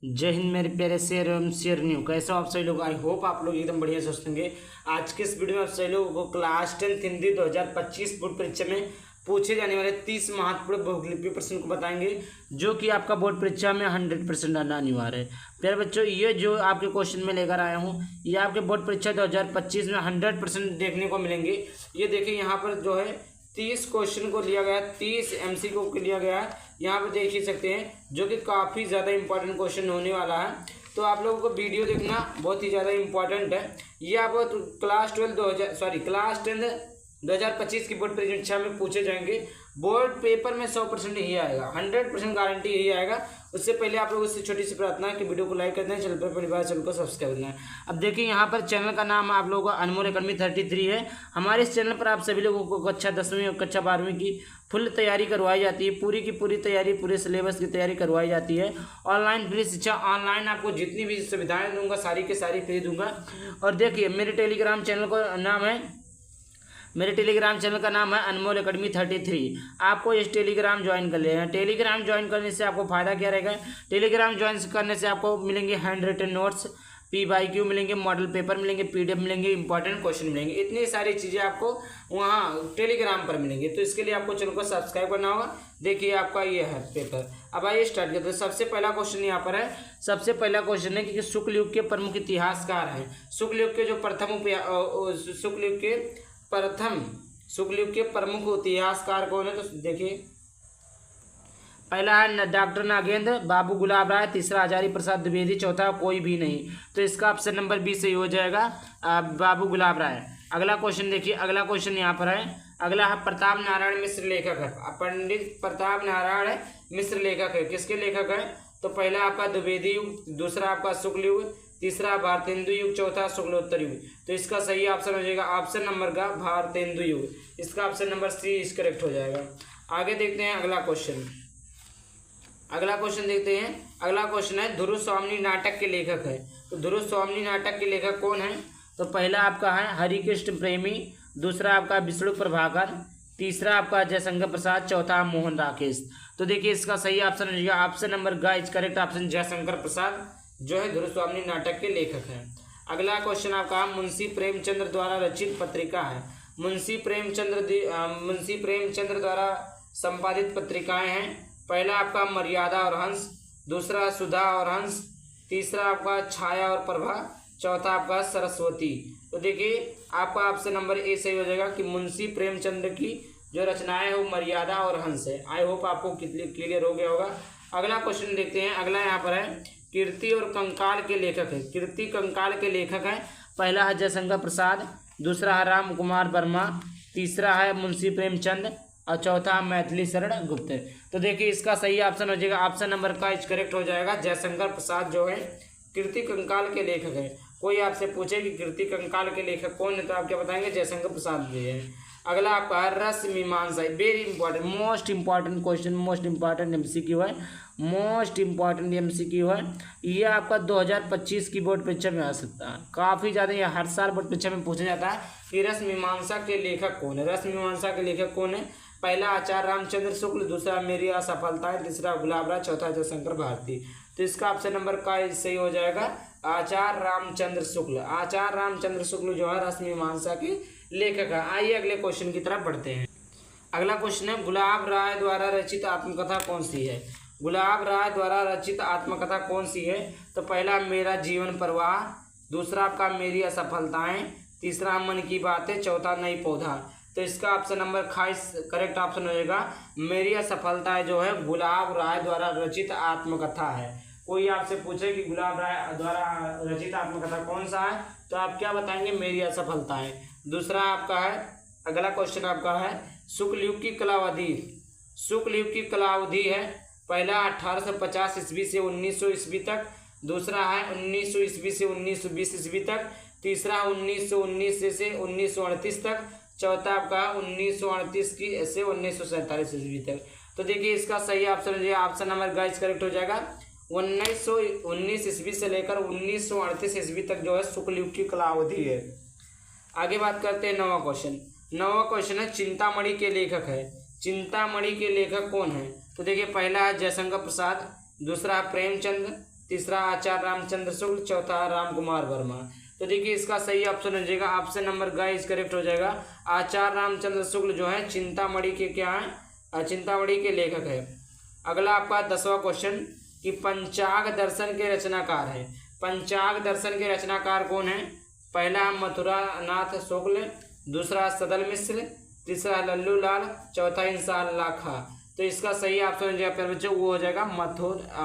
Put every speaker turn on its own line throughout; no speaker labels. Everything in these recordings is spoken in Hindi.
जय हिंद मेरे प्यारे शेर एवं शेरनियों, कैसे हो आप सभी लोग। आई होप आप लोग एकदम बढ़िया सोचते होंगे। आज के इस वीडियो में आप सभी लोगों को क्लास 10 हिंदी 2025 बोर्ड परीक्षा में पूछे जाने वाले 30 महत्वपूर्ण बहुलिपि प्रश्न को बताएंगे, जो कि आपका बोर्ड परीक्षा में 100% आना अनिवार्य है। प्यारे बच्चों, ये जो आपके क्वेश्चन में लेकर आया हूँ, ये आपके बोर्ड परीक्षा 2025 में 100% देखने को मिलेंगे। ये देखिए, यहाँ पर जो है 30 क्वेश्चन को लिया गया, 30 MCQ को लिया गया है। यहाँ पर देख ही सकते हैं, जो कि काफ़ी ज़्यादा इंपॉर्टेंट क्वेश्चन होने वाला है। तो आप लोगों को वीडियो देखना बहुत ही ज़्यादा इंपॉर्टेंट है। ये आप क्लास 10 2025 की बोर्ड परीक्षा में पूछे जाएंगे। बोर्ड पेपर में 100% ही आएगा, 100% गारंटी यही आएगा। उससे पहले आप लोगों से छोटी सी प्रार्थना है कि वीडियो को लाइक कर दें, चैनल पर पहली बार चैनल को सब्सक्राइब करना है। अब देखिए, यहाँ पर चैनल का नाम आप लोगों का अनमोल अकेडमी 33 है। हमारे इस चैनल पर आप सभी लोगों को कक्षा 10वीं और कक्षा 12वीं की फुल तैयारी करवाई जाती है। पूरी की पूरी तैयारी, पूरे सिलेबस की तैयारी करवाई जाती है। ऑनलाइन फ्री शिक्षा, ऑनलाइन आपको जितनी भी सुविधाएँ दूंगा सारी के सारी फ्री दूंगा। और देखिए, मेरे टेलीग्राम चैनल का नाम है, मेरे टेलीग्राम चैनल का नाम है अनमोल अकेडमी 33। आपको इस टेलीग्राम ज्वाइन कर लेना है। टेलीग्राम ज्वाइन करने से आपको फ़ायदा क्या रहेगा? टेलीग्राम ज्वाइन करने से आपको मिलेंगे हैंड रिटन नोट्स, PYQ मिलेंगे, मॉडल पेपर मिलेंगे, PDF मिलेंगे, इंपॉर्टेंट क्वेश्चन मिलेंगे। इतनी सारी चीज़ें आपको वहाँ टेलीग्राम पर मिलेंगी। तो इसके लिए आपको चैनल को सब्सक्राइब करना होगा। देखिए, आपका ये है पेपर। अब आइए स्टार्ट करते हैं। सबसे पहला क्वेश्चन यहाँ पर है। सबसे पहला क्वेश्चन है कि शुक्ल युग के प्रमुख इतिहासकार हैं। शुक्ल युग के जो शुक्ल युग के प्रमुख इतिहासकार कौन है? तो देखिए, पहला है डॉक्टर नागेंद्र, बाबू गुलाब राय, तीसरा आचार्य प्रसाद द्विवेदी, चौथा कोई भी नहीं। तो इसका ऑप्शन नंबर 20 सही हो जाएगा, बाबू गुलाब राय। अगला क्वेश्चन देखिए, अगला क्वेश्चन यहाँ पर है। अगला है प्रताप नारायण मिश्र लेखक है। पंडित प्रताप नारायण मिश्र लेखक है। किसके लेखक है? तो पहला आपका द्विवेदी युग, दूसरा आपका शुक्ल युग, तीसरा भारतेंदु युग, चौथा शुक्लोत्तर युग। तो इसका सही ऑप्शन हो जाएगा ऑप्शन नंबर का भारतेंदु युग। इसका ऑप्शन नंबर C इस करेक्ट हो जाएगा। आगे देखते हैं अगला क्वेश्चन। अगला क्वेश्चन देखते हैं। अगला क्वेश्चन है, ध्रुव स्वामी नाटक के लेखक है। तो ध्रुव स्वामी नाटक के लेखक कौन है? तो पहला आपका है हरिकृष्ण प्रेमी, दूसरा आपका विष्णु प्रभाकर, तीसरा आपका जयशंकर प्रसाद, चौथा मोहन राकेश। तो देखिए, इसका सही ऑप्शन हो जाएगा ऑप्शन नंबर का इस करेक्ट ऑप्शन जयशंकर प्रसाद, जो है ध्रुव स्वामी नाटक के लेखक हैं। अगला क्वेश्चन आपका मुंशी प्रेमचंद्र द्वारा रचित पत्रिका है। मुंशी प्रेमचंद्र द्वारा संपादित पत्रिकाएं हैं। पहला आपका मर्यादा और हंस, दूसरा सुधा और हंस, तीसरा आपका छाया और प्रभा, चौथा आपका सरस्वती। तो देखिए, आपका ऑप्शन नंबर A सही हो जाएगा कि मुंशी प्रेमचंद्र की जो रचनाएं है वो मर्यादा और हंस है। आई होप आपको क्लियर हो गया होगा। अगला क्वेश्चन देखते हैं। अगला यहाँ पर है, कीर्ति और कंकाल के लेखक है। कीर्ति कंकाल के लेखक हैं। पहला है जयशंकर प्रसाद, दूसरा है राम कुमार वर्मा, तीसरा है मुंशी प्रेमचंद और चौथा मैथिली शरण गुप्त। तो देखिए, इसका सही ऑप्शन हो जाएगा ऑप्शन नंबर का इस करेक्ट हो जाएगा जयशंकर प्रसाद, जो है कीर्ति कंकाल के लेखक है। कोई आपसे पूछे कि कीर्ति कंकाल के लेखक कौन है, तो आप क्या बताएंगे? जयशंकर प्रसाद जी है। अगला आपका है रस मीमांसा, very important, most important question, most important MCQ है, मोस्ट इंपॉर्टेंट MCQ है। ये आपका 2025 की बोर्ड परीक्षा में आ सकता है। काफ़ी ज़्यादा ये हर साल बोर्ड परीक्षा में पूछा जाता है कि रस मीमांसा के लेखक कौन है। रस मीमांसा के लेखक कौन है? पहला आचार्य रामचंद्र शुक्ल, दूसरा मेरी असफलता है, तीसरा गुलाब राय, चौथा जयशंकर भारती। तो इसका ऑप्शन नंबर का सही हो जाएगा आचार्य रामचंद्र शुक्ल। आचार्य रामचंद्र शुक्ल जो है रस मीमांसा के लेखक है। आइए अगले क्वेश्चन की तरफ बढ़ते हैं। अगला क्वेश्चन है, गुलाब राय द्वारा रचित आत्मकथा कौन सी है? गुलाब राय द्वारा रचित आत्मकथा कौन सी है? तो पहला मेरा जीवन प्रवाह, दूसरा आपका मेरी असफलताएं, तीसरा मन की बातें, चौथा नई पौधा। तो इसका ऑप्शन नंबर 28 करेक्ट ऑप्शन हो जाएगा मेरी असफलताएं, जो है गुलाब राय द्वारा रचित आत्मकथा है। कोई आपसे पूछे कि गुलाब राय द्वारा रचित आत्मकथा कौन सा है, तो आप क्या बताएंगे? मेरी असफलताएं। दूसरा आपका है, अगला क्वेश्चन आपका है, शुक्ल युग की कलावधि। शुक्ल युग की कलावधि है, पहला 1850 ईस्वी से 1900 ईस्वी तक, दूसरा है 1900 ईस्वी से 1920 ईस्वी तक, तीसरा 1919 से 1938 तक, चौथा आपका 1938 की से 1947 ईस्वी तक। तो देखिए, इसका सही ऑप्शन जो है ऑप्शन नंबर गाइस करेक्ट हो जाएगा 1919 ईस्वी से लेकर 1938 ईस्वी तक जो है शुक्ल युग की कलावधि है। आगे बात करते हैं नौवां क्वेश्चन। नौवां क्वेश्चन है, चिंतामणि के लेखक है। चिंतामणि के लेखक कौन है? तो देखिए, पहला है जयशंकर प्रसाद, दूसरा प्रेमचंद, तीसरा आचार्य रामचंद्र शुक्ल, चौथा राम कुमार वर्मा। तो देखिए इसका सही ऑप्शन हो जाएगा, ऑप्शन नंबर गाइस करेक्ट हो जाएगा। आचार्य रामचंद्र शुक्ल जो है चिंतामणि के क्या है, चिंतामणि के लेखक है। अगला आपका 10वां क्वेश्चन कि पंचाग दर्शन के रचनाकार है। पंचाग दर्शन के रचनाकार कौन है? पहला मथुरा नाथ शुक्ल, दूसरा सदल मिश्र, तीसरा लल्लू लाल, चौथा इंशाअल्लाह खां। तो इसका सही ऑप्शन हो जाएगा बच्चों, वो हो जाएगा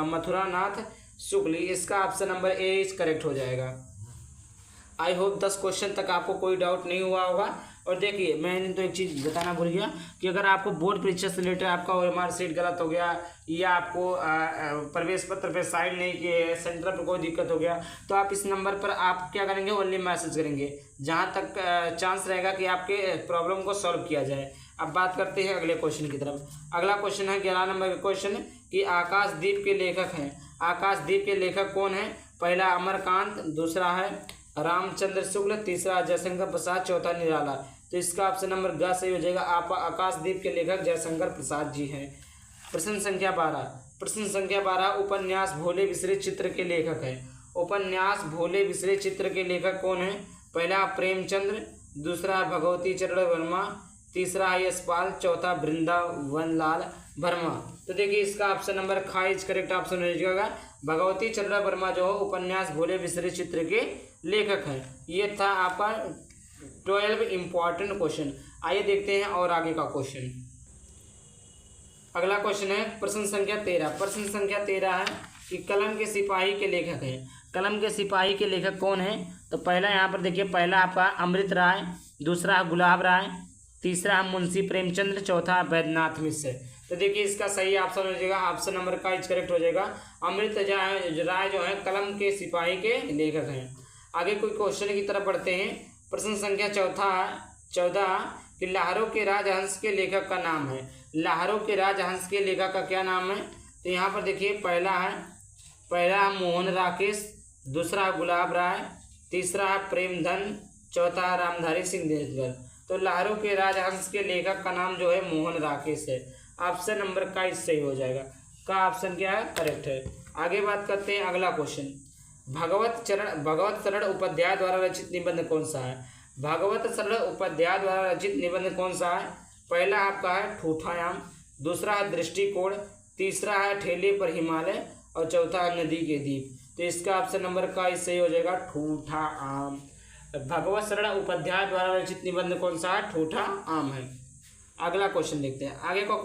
मथुरा नाथ शुक्ल। इसका option number A is correct हो जाएगा। आई होप 10 क्वेश्चन तक आपको कोई डाउट नहीं हुआ होगा। और देखिए मैंने तो एक चीज़ बताना भूल गया कि अगर आपको बोर्ड परीक्षा से रिलेटेड आपका OMR सीट गलत हो गया या आपको प्रवेश पत्र पे साइन नहीं किए, सेंटर पर कोई दिक्कत हो गया, तो आप इस नंबर पर आप क्या करेंगे, ओनली मैसेज करेंगे, जहाँ तक चांस रहेगा कि आपके प्रॉब्लम को सॉल्व किया जाए। अब बात करते हैं अगले क्वेश्चन की तरफ। अगला क्वेश्चन है 11 नंबर का क्वेश्चन कि आकाशदीप के लेखक हैं। आकाशदीप के लेखक कौन है? पहला अमरकांत, दूसरा है रामचंद्र शुक्ल, तीसरा जयशंकर प्रसाद, चौथा निराला। तो इसका ऑप्शन नंबर ग सही हो जाएगा। आप आकाशदीप के लेखक जयशंकर प्रसाद जी हैं। प्रश्न संख्या 12। प्रश्न संख्या 12 उपन्यास भोले बिसरे चित्र के लेखक है। उपन्यास भोले बिसरे चित्र के लेखक कौन है? पहला प्रेमचंद्र, दूसरा भगवती चरण वर्मा, तीसरा यशपाल, चौथा वृंदावन लाल वर्मा। तो देखिए इसका ऑप्शन नंबर ख इज करेक्ट ऑप्शन हो जाएगा। भगवती चरण वर्मा जो उपन्यास भोले बिसरे चित्र के लेखक हैं। ये था आपका 12 इंपॉर्टेंट क्वेश्चन। आइए देखते हैं और आगे का क्वेश्चन। अगला क्वेश्चन है प्रश्न संख्या 13। प्रश्न संख्या 13 है कि कलम के सिपाही के लेखक हैं। कलम के सिपाही के लेखक कौन है? तो पहला यहाँ पर देखिए, पहला आपका अमृत राय, दूसरा गुलाब राय, तीसरा मुंशी प्रेमचंद्र, चौथा वैद्यनाथ मिश्र। तो देखिए इसका सही ऑप्शन हो जाएगा, ऑप्शन नंबर का इज करेक्ट हो जाएगा। अमृत राय जो है कलम के सिपाही के लेखक हैं। आगे कोई क्वेश्चन की तरफ बढ़ते हैं। प्रश्न संख्या 14 कि लाहरों के राजहंस के लेखक का नाम है। लाहरों के राजहंस के लेखक का क्या नाम है? तो यहाँ पर देखिए पहला मोहन राकेश, दूसरा गुलाब राय, तीसरा प्रेमधन, चौथा रामधारी सिंह देशगर। तो लाहरों के राजहंस के लेखक का नाम जो है मोहन राकेश है। ऑप्शन नंबर का इससे ही हो जाएगा, का ऑप्शन क्या है? करेक्ट है। आगे बात करते हैं अगला क्वेश्चन। भगवत शरण उपाध्याय द्वारा रचित निबंध कौन सा है? भगवत शरण उपाध्याय द्वारा रचित निबंध कौन सा है? पहला आपका है ठूठायाम, दूसरा है दृष्टिकोण, तीसरा है ठेले पर हिमालय और चौथा है नदी के द्वीप। तो इसका ऑप्शन नंबर का इससे ही हो जाएगा ठूठा आम। भगवत शरण उपाध्याय द्वारा रचित निबंध कौन सा है? ठूठा आम है। अगला क्वेश्चन देखते हैं। आगे का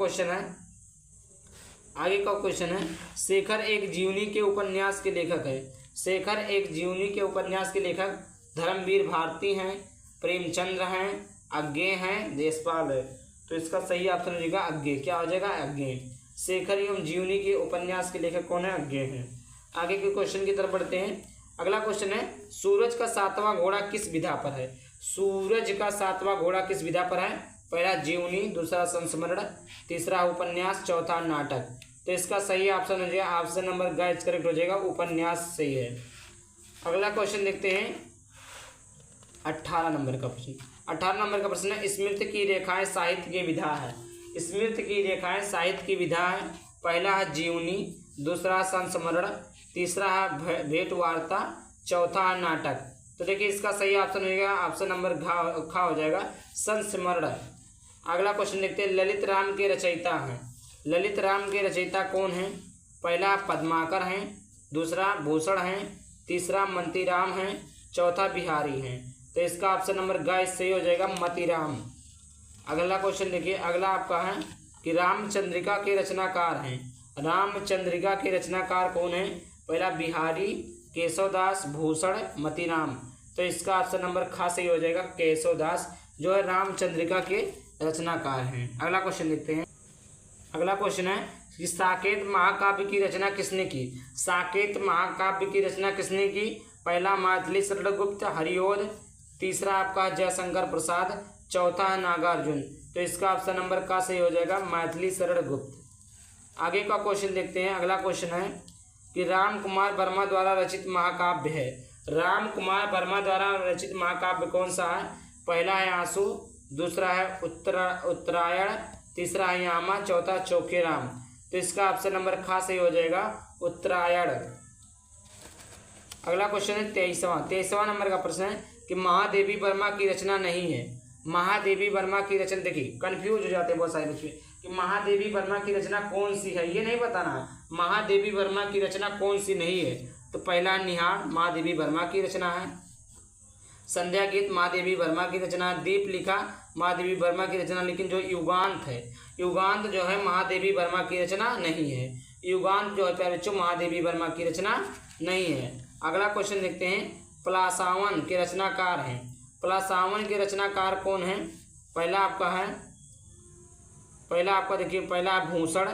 क्वेश्चन है शेखर एक जीवनी के उपन्यास के लेखक है। शेखर एक जीवनी के उपन्यास के लेखक धर्मवीर भारती हैं, प्रेमचंद्र हैं, अज्ञे हैं, देशपाल है। तो इसका सही ऑप्शन हो जाएगा अज्ञे। क्या हो जाएगा? अज्ञे। शेखर एवं जीवनी के उपन्यास के लेखक कौन है? अज्ञे हैं। आगे के क्वेश्चन की तरफ बढ़ते हैं। अगला क्वेश्चन है सूरज का 7वां घोड़ा किस विधा पर है? सूरज का 7वां घोड़ा किस विधा पर है? पहला जीवनी, दूसरा संस्मरण, तीसरा उपन्यास, चौथा नाटक। तो इसका सही ऑप्शन हो जाएगा, ऑप्शन नंबर ग करेक्ट हो जाएगा, उपन्यास सही है। अगला क्वेश्चन देखते हैं 18 नंबर का प्रश्न। 18 नंबर का प्रश्न है स्मृति की रेखाएं साहित्य की विधा है। स्मृति की रेखाएं साहित्य की विधा है। पहला है जीवनी, दूसरा संस्मरण, तीसरा है भेंट वार्ता, चौथा है नाटक। तो देखिए इसका सही ऑप्शन हो जाएगा, ऑप्शन नंबर खा हो जाएगा, संस्मरण। अगला क्वेश्चन देखते हैं ललित राम के रचयिता हैं। ललित राम के रचयिता कौन हैं? पहला पद्माकर हैं, दूसरा भूषण हैं, तीसरा मंतीराम हैं, चौथा बिहारी हैं। तो इसका ऑप्शन नंबर ग सही हो जाएगा, मतीराम। अगला क्वेश्चन देखिए, अगला आपका है कि रामचंद्रिका के रचनाकार हैं। रामचंद्रिका के रचनाकार कौन है? पहला बिहारी, केशवदास, भूषण, मतीराम। तो इसका ऑप्शन नंबर ख सही हो जाएगा, केशवदास जो है रामचंद्रिका के रचनाकार हैं। अगला क्वेश्चन देखते हैं। अगला क्वेश्चन है कि साकेत महाकाव्य की रचना किसने की? साकेत महाकाव्य की रचना किसने की? पहला मैथिली शरण गुप्त, हरिओद, तीसरा आपका जयशंकर प्रसाद, चौथा है नागार्जुन। तो इसका ऑप्शन नंबर का सही हो जाएगा, मैथिली शरण गुप्त। आगे का क्वेश्चन देखते हैं। अगला क्वेश्चन है कि राम कुमार वर्मा द्वारा रचित महाकाव्य है। राम कुमार वर्मा द्वारा रचित महाकाव्य कौन सा है? पहला है आंसू, दूसरा है उत्तरायण, तीसरा है यामा, चौथा चौकेराम। तो इसका ऑप्शन नंबर ख सही हो जाएगा, उत्तरायण। अगला क्वेश्चन है 23वां नंबर का प्रश्न है कि महादेवी वर्मा की रचना नहीं है। महादेवी वर्मा की रचना, देखिए कंफ्यूज हो जाते हैं बहुत सारे बच्चे कि महादेवी वर्मा की रचना कौन सी है, ये नहीं बताना महादेवी वर्मा की रचना कौन सी नहीं है। तो पहला निहार महादेवी वर्मा की रचना है, संध्या गीत महादेवी वर्मा की रचना, दीप लिखा महादेवी वर्मा की रचना, लेकिन जो युगांत है, युगांत जो है महादेवी वर्मा की रचना नहीं है। युगांत जो है प्यारे बच्चों महादेवी वर्मा की रचना नहीं है। अगला क्वेश्चन देखते हैं, पलासावन के रचनाकार हैं। पलासावन के रचनाकार कौन है? पहला आपका देखिए, पहला भूषण,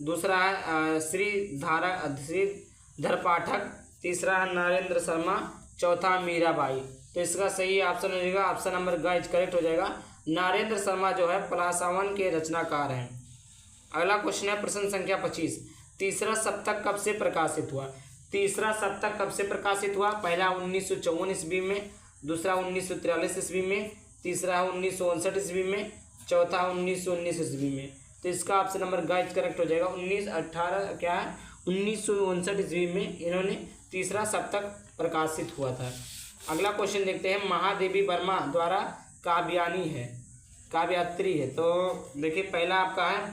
दूसरा है श्रीधर पाठक, तीसरा है नरेंद्र शर्मा, चौथा मीराबाई। तो इसका सही ऑप्शन हो जाएगा, ऑप्शन नंबर गाइज करेक्ट हो जाएगा, नरेंद्र शर्मा जो है पलासावन के रचनाकार हैं। अगला क्वेश्चन है प्रश्न संख्या 25, तीसरा सप्तक कब से प्रकाशित हुआ? तीसरा सप्तक कब से प्रकाशित हुआ? पहला 1954 ईस्वी में, दूसरा 1943 ईस्वी में, तीसरा 1959 ईस्वी में, चौथा 1919 ईस्वी में। तो इसका ऑप्शन नंबर गाइज करेक्ट हो जाएगा 1959 ईस्वी में इन्होंने तीसरा सप्तक प्रकाशित हुआ था। अगला क्वेश्चन देखते हैं, महादेवी वर्मा द्वारा काव्यात्री है। तो देखिए पहला आपका है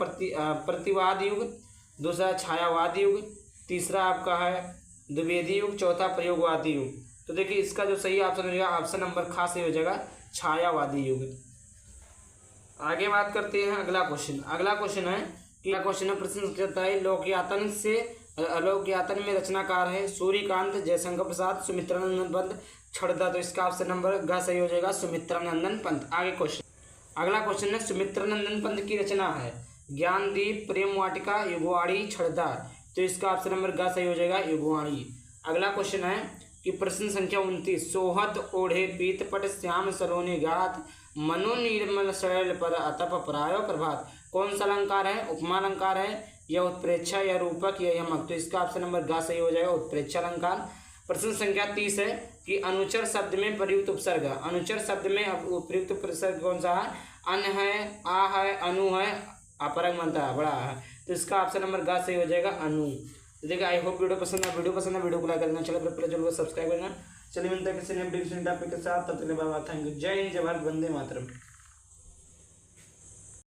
प्रतिवाद युग, दूसरा छायावाद युग, तीसरा आपका है द्विवेदी युग, चौथा प्रयोगवादी युग। तो देखिए इसका जो सही ऑप्शन हो जाएगा, ऑप्शन नंबर खास सही हो जाएगा छायावादी युग। आगे बात करते हैं अगला क्वेश्चन है कि प्रश्न करता है, लोकयातन में रचनाकार है सूर्यकांत, जयशंकर प्रसाद, सुमित्रानंदन पंत, छड़दा। तो इसका ऑप्शन नंबर ग सही हो जाएगा सुमित्रानंदन पंत। अगला क्वेश्चन है, सुमित्रानंदन पंत की रचना है ज्ञानदीप, प्रेम वाटिका, युगवाणी, छड़दा। तो इसका ऑप्शन नंबर ग सही हो जाएगा युगवाणी। अगला क्वेश्चन है कि प्रश्न संख्या 29, सोहत ओढ़े पीत पट श्याम सलोने गात, मनो निर्मल शैल पर अतप प्रायो प्रभात। कौन सा अलंकार है? उपमा अलंकार है या उत्प्रेक्षा या रूपक या यमक। तो इसका ऑप्शन नंबर ग सही हो जाएगा उत्प्रेक्षा अलंकार। प्रश्न संख्या 30 है कि अनुचर शब्द में प्रयुक्त उपसर्ग, अनुचर शब्द में प्रयुक्त उपसर्ग कौन सा है? अन है, आ है, अनु है, अपरग बनता है बड़ा है। तो इसका ऑप्शन नंबर ग सही हो जाएगा अनु। तो देखिए आई होप वीडियो पसंद है, वीडियो को लाइक करना, चलो चलो सब्सक्राइब करना। चलिए मिलता है किसी नए वीडियो के साथ, तब तक बाय बाय, थैंक यू, जय हिंद, जय भारत, वंदे मातरम।